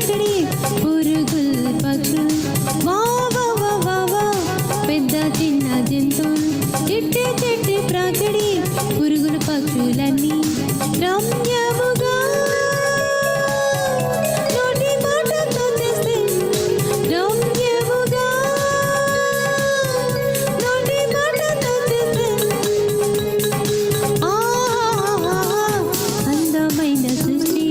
ప్రాకడి పురుగులు పక్షులు వా వా వా వా వా పెద్ద చిన్న జంతువులు చిట్టి చిట్టి ప్రాకడి పురుగులు పక్షులన్నీ రమ్యముగా నోటి మాటతో చేస్తే రమ్యముగా నోటి మాటతో చేస్తే అందమైన సృష్టి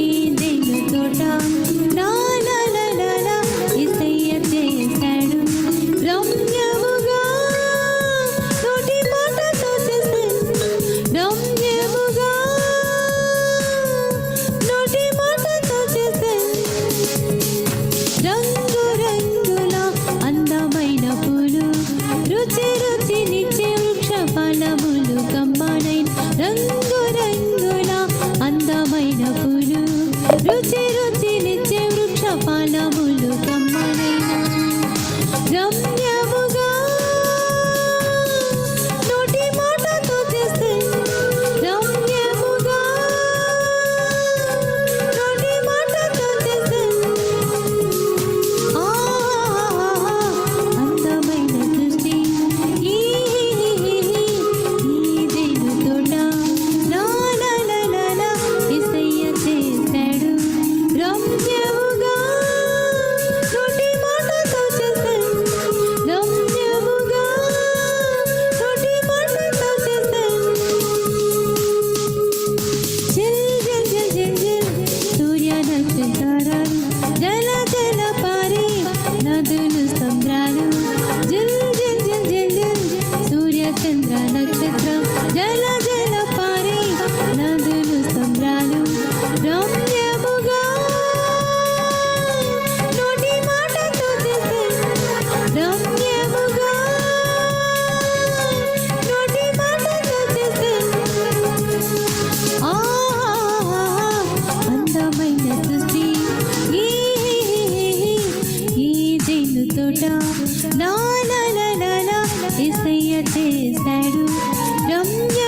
ఈ దెయ్య తోట లా లా లా లా లా యేసయ్య చేశాడు రమ్యముగా నోటి మాటతో చేస్తే రమ్యముగా నోటి మాటతో చేస్తే రంగు రంగుల అందమైన పూలు రుచి రుచినిచ్చే వృక్ష ఫలములు కమ్మనైన రంగు రంగుల అందమైన పూలు రుచి రుచినిచ్చే వృక్ష ఫలములు కమ్మనైన రమ్యముగా నోటి మాటతో చేస్తే రమ్యముగా నోటి మాటతో చేస్తే అందమైన సృష్టి ఈ దేవు తోట లా లా లా లా లా యేసయ్య చేశాడు రమ్యముగా నోటి మాటతో చేస్తే రమ్యముగా నోటి మాటతో చేస్తే జిల్ జిల్ జిల్ జిల్ జిల్ సూర్య నక్షత్రాలు జల జల పారే నదులు సంద్రాలు జిల్ జిల్ జిల్ జిల్ జిల్ సూర్య చంద్ర నక్షత్రం జల జల పారే నదులు సంద్రాలు రమ్యముగా నోటి మాటతో చేస్తే రమ్యముగా నోటి మాటతో చేస్తే అందమైన సృష్టి ఈ దేను తోట లా లా లా లా లా యేసయ్య చేశాడు రమ్య